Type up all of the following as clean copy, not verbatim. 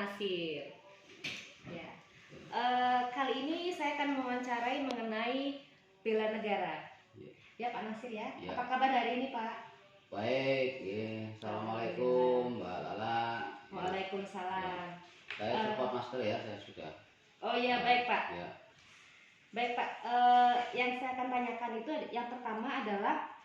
Nasir. Ya. Kali ini saya akan mewawancarai mengenai bela negara. Ya Pak Nasir ya. Apa kabar hari ini Pak? Baik, ya. Assalamualaikum Mbak Lala. Waalaikumsalam. Saya copot masker ya, saya sudah. Oh iya, baik Pak. Ya. Baik Pak, yang saya akan tanyakan itu yang pertama adalah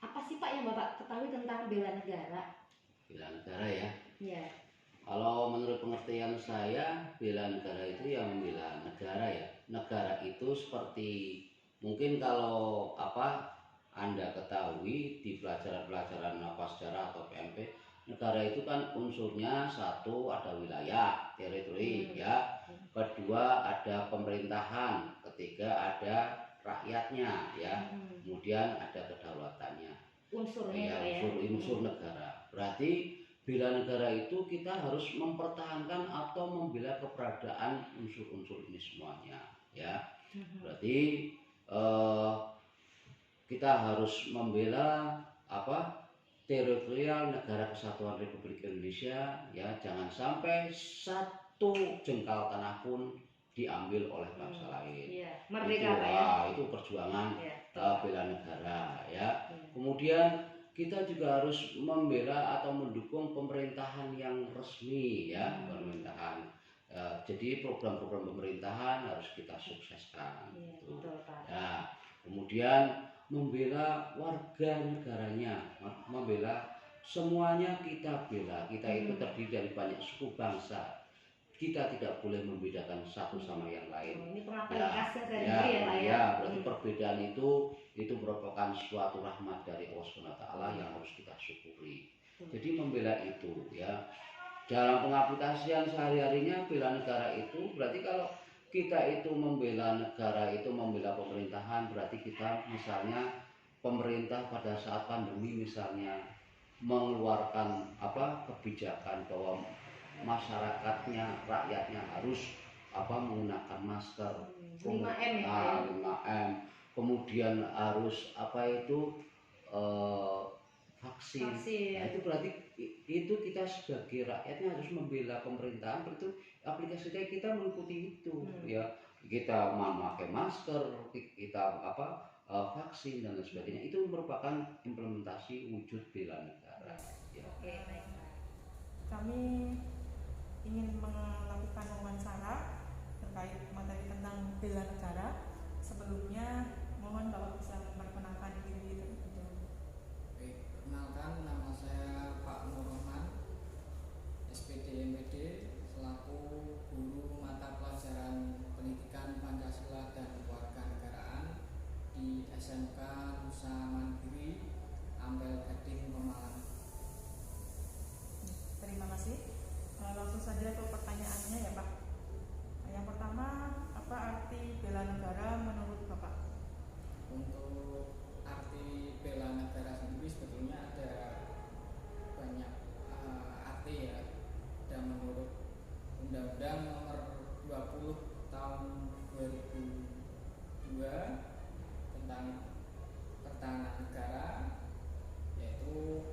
apa sih Pak yang Bapak ketahui tentang bela negara? Bela negara ya. Iya. Kalau menurut pengertian saya, bela negara itu yang membela negara ya. Negara itu seperti mungkin kalau Anda ketahui di pelajaran-pelajaran sejarah atau PMP, negara itu kan unsurnya satu ada wilayah, teritori ya. Kedua ada pemerintahan, ketiga ada rakyatnya ya. Kemudian ada kedaulatannya. Unsurnya ya, unsur negara. Berarti bela negara itu kita harus mempertahankan atau membela keberadaan unsur-unsur ini semuanya ya. Berarti kita harus membela teritorial negara kesatuan Republik Indonesia ya, jangan sampai satu jengkal tanah pun diambil oleh bangsa lain. Iya, merdeka Pak ya. Itu perjuangan bela negara ya. Iya. Kemudian kita juga harus membela atau mendukung pemerintahan yang resmi ya, pemerintahan. Jadi program-program pemerintahan harus kita sukseskan. Iya, betul, Pak. Ya, kemudian membela warga negaranya, membela semuanya kita bela. Kita itu terdiri dari banyak suku bangsa. Kita tidak boleh membedakan satu sama yang lain. Ini pengakuan khasnya dari ya Pak ya. Ya, berarti perbedaan itu merupakan suatu rahmat dari Allah SWT yang harus kita syukuri. Jadi membela itu ya. Dalam pengaplikasian sehari-harinya bela negara itu berarti kalau kita itu membela negara itu membela pemerintahan, berarti kita misalnya pemerintah pada saat pandemi misalnya mengeluarkan kebijakan bahwa masyarakatnya, rakyatnya harus menggunakan masker 5M ya, 5M, kemudian harus vaksin. Nah, itu berarti itu kita sebagai rakyatnya harus membela pemerintahan, itu aplikasinya kita mengikuti itu ya, kita memakai masker, kita vaksin dan lain sebagainya. Itu merupakan implementasi wujud bela negara ya. Oke, baik. Kami ingin melakukan wawancara terkait materi tentang bela negara. Sebelumnya mohon Bapak bisa memperkenalkan diri terlebih dahulu. Baik, perkenalkan nama saya Pak Nur Rahman, SPD MPD, selaku guru mata pelajaran pendidikan Pancasila dan Kewarganegaraan di SMK Nusa Mandiri, Ampel Gading, Pemalang. Terima kasih. Langsung saja ke pertanyaannya ya Pak. Yang pertama, apa arti bela negara menurut Bapak? Untuk arti bela negara sendiri sebetulnya ada banyak arti ya. Dan menurut Undang-Undang Nomor 20 Tahun 2002 tentang pertahanan negara, yaitu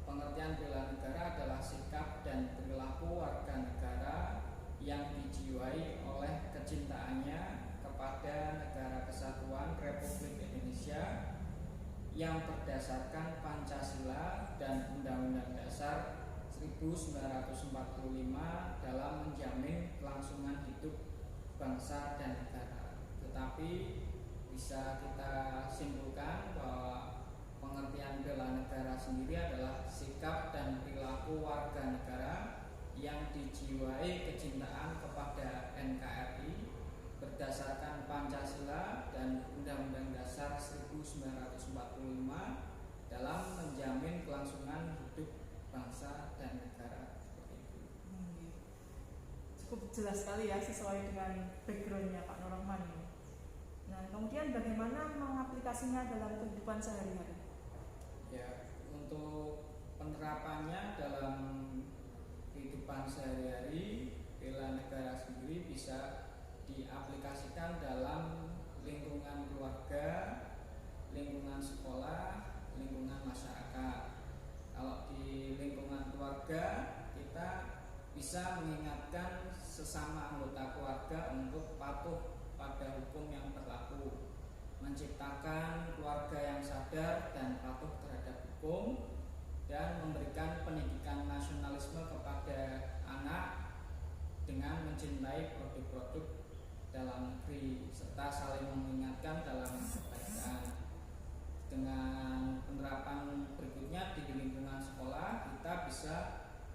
pengertian bela negara adalah sikap dan perilaku warga negara yang dijiwai oleh kecintaannya kepada negara kesatuan Republik Indonesia yang berdasarkan Pancasila dan Undang-Undang Dasar 1945 dalam menjamin kelangsungan hidup bangsa dan negara. Tetapi bisa kita simpulkan bahwa pengertian bela negara sendiri adalah sikap dan perilaku warga negara yang dijiwai kecintaan kepada NKRI berdasarkan Pancasila dan Undang-Undang Dasar 1945 dalam menjamin kelangsungan hidup bangsa dan negara. Seperti itu. Cukup jelas sekali ya, sesuai dengan backgroundnya Pak Nur Rahman ini. Nah, kemudian bagaimana mengaplikasinya dalam kehidupan sehari-hari? Ya, untuk penerapannya dalam kehidupan sehari-hari, bela negara sendiri bisa diaplikasikan dalam lingkungan keluarga, lingkungan sekolah, lingkungan masyarakat. Kalau di lingkungan keluarga, kita bisa yang berlaku, menciptakan keluarga yang sadar dan patuh terhadap hukum, dan memberikan pendidikan nasionalisme kepada anak dengan mencintai produk-produk dalam negeri serta saling mengingatkan dalam kebaikan. Dengan penerapan berikutnya di lingkungan sekolah, kita bisa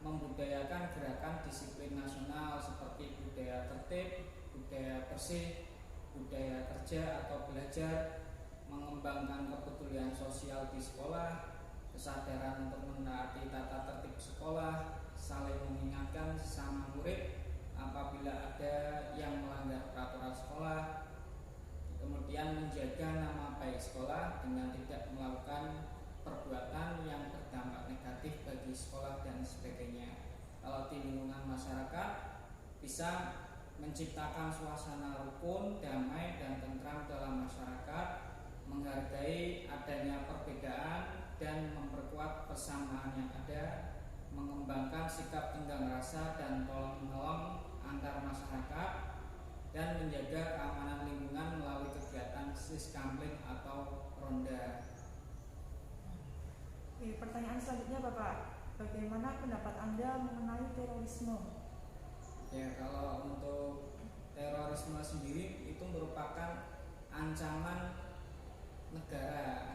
membudayakan gerakan disiplin nasional seperti budaya tertib, budaya bersih, budaya kerja atau belajar, mengembangkan kepedulian sosial di sekolah, kesadaran untuk menaati tata tertib sekolah, saling mengingatkan sesama murid apabila ada yang melanggar peraturan sekolah, kemudian menjaga nama baik sekolah dengan tidak melakukan perbuatan yang berdampak negatif bagi sekolah dan sebagainya. Kalau di lingkungan masyarakat bisa menciptakan suasana rukun, damai, dan tentram dalam masyarakat, menghargai adanya perbedaan dan memperkuat persamaan yang ada, mengembangkan sikap tenggang rasa dan tolong-menolong antar masyarakat, dan menjaga keamanan lingkungan melalui kegiatan siskamling atau ronda. Oke, pertanyaan selanjutnya Bapak, bagaimana pendapat Anda mengenai terorisme? Ya, kalau untuk terorisme sendiri itu merupakan ancaman negara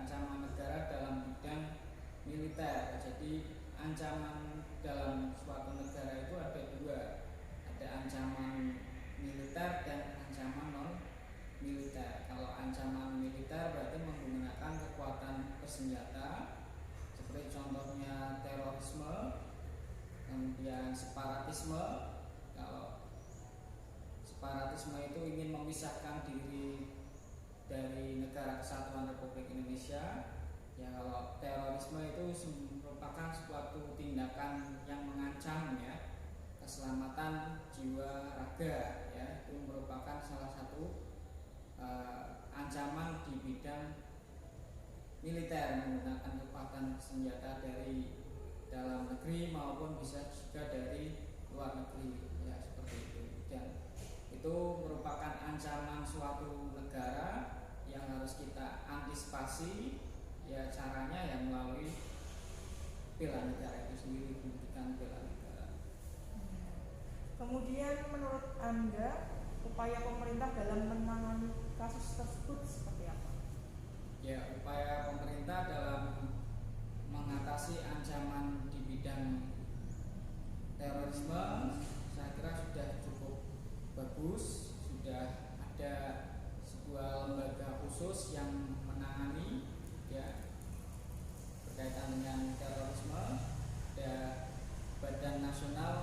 dalam bidang militer. Jadi ancaman dalam suatu negara itu ada dua, ada ancaman militer dan ancaman non militer. Kalau ancaman militer berarti menggunakan kekuatan bersenjata, seperti contohnya terorisme, kemudian separatisme. Kalau separatisme itu ingin memisahkan diri dari Negara Kesatuan Republik Indonesia. Ya, kalau terorisme itu merupakan suatu tindakan yang mengancam ya keselamatan jiwa raga, ya, itu merupakan salah satu ancaman di bidang militer, menggunakan kekuatan senjata dari dalam negeri maupun bisa juga dari luar negeri, ya, seperti itu. Dan itu merupakan ancaman suatu negara yang harus kita antisipasi, ya, caranya yang melalui bela negara itu sendiri, pendidikan bela negara. Kemudian menurut Anda upaya pemerintah dalam menangani kasus tersebut seperti apa? Ya, upaya pemerintah dalam mengatasi ancaman di bidang terorisme saya kira sudah cukup bagus. Sudah ada sebuah lembaga khusus yang menangani, ya, berkaitan dengan terorisme. Ada Badan Nasional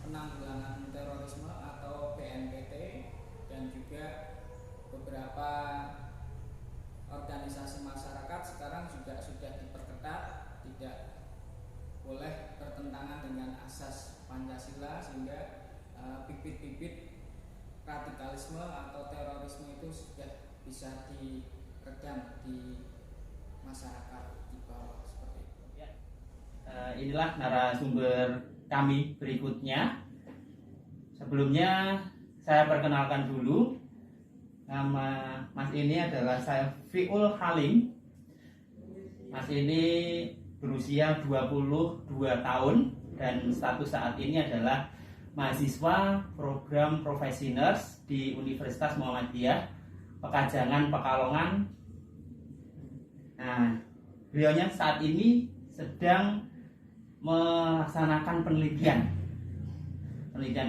Penanggulangan Terorisme atau BNPT, dan juga beberapa organisasi masyarakat sekarang juga sudah diperketat, tidak boleh bertentangan dengan asas Pancasila, sehingga bibit-bibit radikalisme atau terorisme itu sudah bisa diredam di masyarakat di bawah, seperti itu. Inilah narasumber kami berikutnya. Sebelumnya saya perkenalkan dulu, nama Mas ini adalah Syafiul Halim. Mas ini berusia 22 tahun dan status saat ini adalah mahasiswa program Professioners di Universitas Muhammadiyah Pekajangan, Pekalongan. Nah, beliaunya saat ini sedang melaksanakan penelitian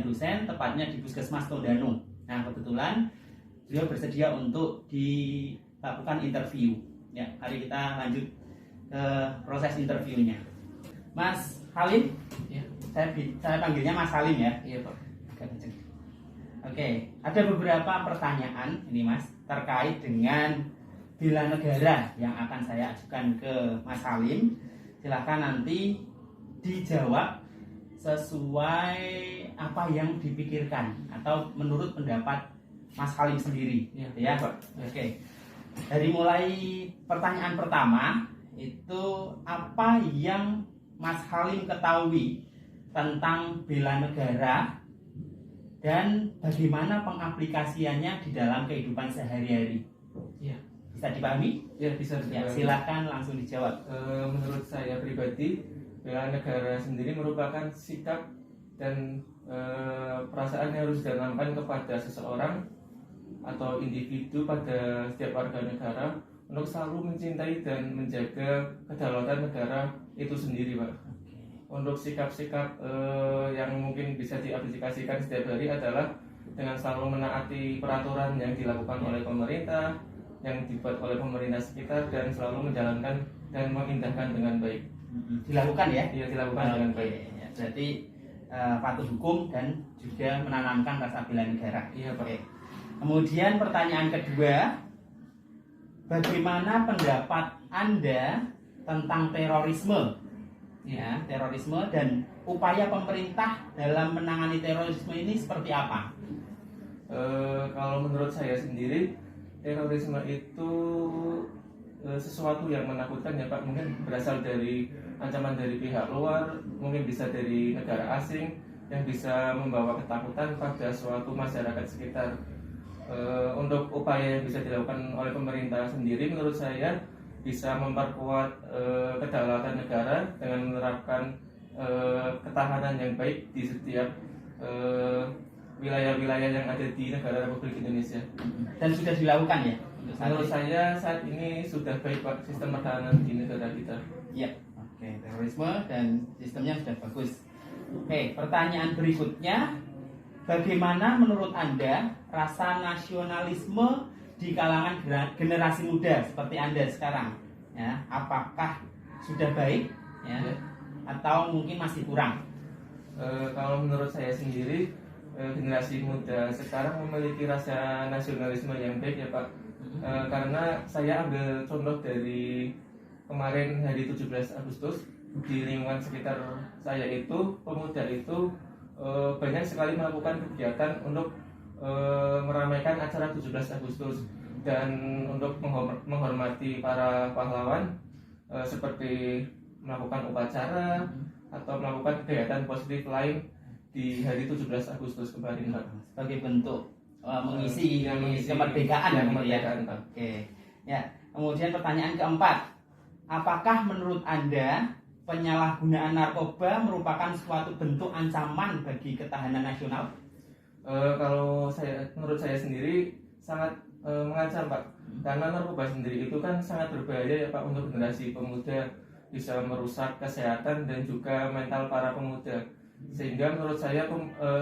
dosen, tepatnya di Puskesmas Tondano. Nah, kebetulan beliau bersedia untuk dilakukan interview. Ya, mari kita lanjut ke proses interviewnya. Mas Halim, ya, saya panggilnya Mas Halim ya. Iya, Pak. Oke, ada beberapa pertanyaan ini Mas terkait dengan bela negara yang akan saya ajukan ke Mas Halim. Silahkan nanti dijawab sesuai apa yang dipikirkan atau menurut pendapat Mas Halim sendiri, ya Pak. Oke. Dari mulai pertanyaan pertama itu, apa yang Mas Halim ketahui tentang bela negara dan bagaimana pengaplikasiannya di dalam kehidupan sehari-hari? Ya. Bisa dipahami? Ya, bisa Ya, dipahami. silakan langsung dijawab. Menurut saya pribadi, bela negara sendiri merupakan sikap dan perasaan yang harus ditanamkan kepada seseorang atau individu pada setiap warga negara untuk selalu mencintai dan menjaga kedaulatan negara itu sendiri, Pak. Untuk sikap-sikap yang mungkin bisa diaplikasikan setiap hari adalah dengan selalu menaati peraturan yang dilakukan oleh pemerintah, yang dibuat oleh pemerintah sekitar, dan selalu menjalankan dan memindahkan dengan baik. Dilakukan ya? Iya, dilakukan dengan baik. Ya, berarti patuh hukum dan juga menanamkan rasa bela negara. Iya, Pak. Oke. Kemudian pertanyaan kedua, bagaimana pendapat Anda tentang terorisme? Ya, terorisme dan upaya pemerintah dalam menangani terorisme ini seperti apa? Kalau menurut saya sendiri, terorisme itu sesuatu yang menakutkan ya Pak. Mungkin berasal dari ancaman dari pihak luar, mungkin bisa dari negara asing yang bisa membawa ketakutan pada suatu masyarakat sekitar. Untuk upaya yang bisa dilakukan oleh pemerintah sendiri, menurut saya bisa memperkuat kedaulatan negara dengan menerapkan ketahanan yang baik di setiap wilayah-wilayah yang ada di negara Republik Indonesia. Dan sudah dilakukan ya? Menurut saya saat ini sudah baik Pak sistem pertahanan di negara kita. Iya. Oke, terorisme dan sistemnya sudah bagus. Oke, pertanyaan berikutnya, bagaimana menurut Anda rasa nasionalisme di kalangan generasi muda seperti Anda sekarang? Ya, apakah sudah baik ya, atau mungkin masih kurang? Kalau menurut saya sendiri, generasi muda sekarang memiliki rasa nasionalisme yang baik ya Pak. Karena saya ambil contoh dari kemarin hari 17 Agustus di lingkungan sekitar saya itu, pemuda itu banyak sekali melakukan kegiatan untuk meramaikan acara 17 Agustus dan untuk menghormati para pahlawan, seperti melakukan upacara atau melakukan kegiatan positif lain di hari 17 Agustus kemarin Pak. Sebagai bentuk mengisi kemerdekaan ya, gitu kemerdekaan, ya. Pak. Oke. Ya. Kemudian pertanyaan keempat, apakah menurut Anda penyalahgunaan narkoba merupakan suatu bentuk ancaman bagi ketahanan nasional? Kalau menurut saya sendiri sangat mengancam Pak, karena narkoba sendiri itu kan sangat berbahaya ya Pak untuk generasi pemuda, bisa merusak kesehatan dan juga mental para pemuda. Sehingga menurut saya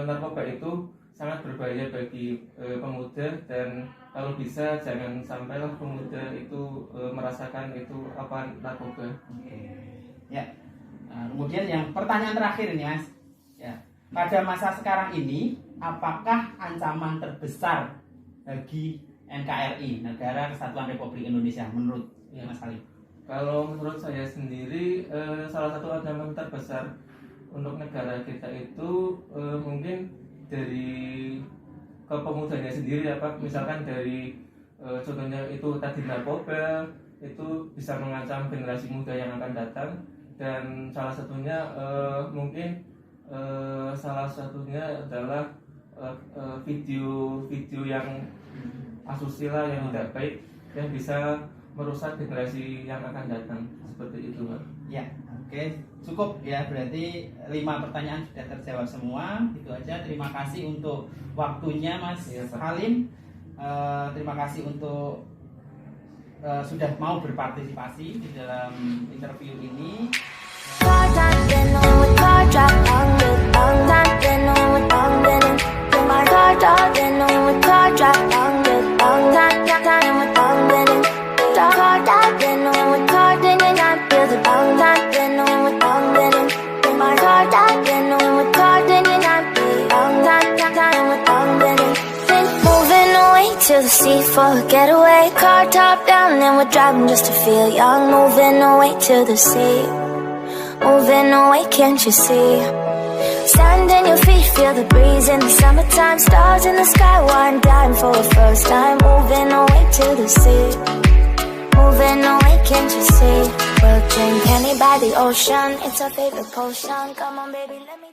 narkoba itu sangat berbahaya bagi pemuda, dan kalau bisa jangan sampailah pemuda itu merasakan itu apa narkoba. Ya. Kemudian yang pertanyaan terakhir ini Mas. Ya. Pada masa sekarang ini, apakah ancaman terbesar bagi NKRI, Negara Kesatuan Republik Indonesia, menurut Mas Halim? Kalau menurut saya sendiri, salah satu ancaman terbesar untuk negara kita itu mungkin dari kepemudanya sendiri ya Pak. Misalkan dari contohnya itu tadi narkoba, itu bisa mengancam generasi muda yang akan datang. Dan salah satunya salah satunya adalah video-video yang asusila, yang tidak baik, yang bisa merusak generasi yang akan datang, seperti itu Pak. Ya, oke, cukup ya, berarti 5 pertanyaan sudah terjawab semua. Itu aja. Terima kasih untuk waktunya Mas Halim. Terima kasih untuk sudah mau berpartisipasi di dalam interview ini. To the sea for a getaway, car top down and we're driving just to feel young. Moving away to the sea, moving away, can't you see? Stand in your feet, feel the breeze in the summertime. Stars in the sky, one dime for the first time. Moving away to the sea, moving away, can't you see? We'll drink honey by the ocean, it's our favorite potion. Come on baby, let me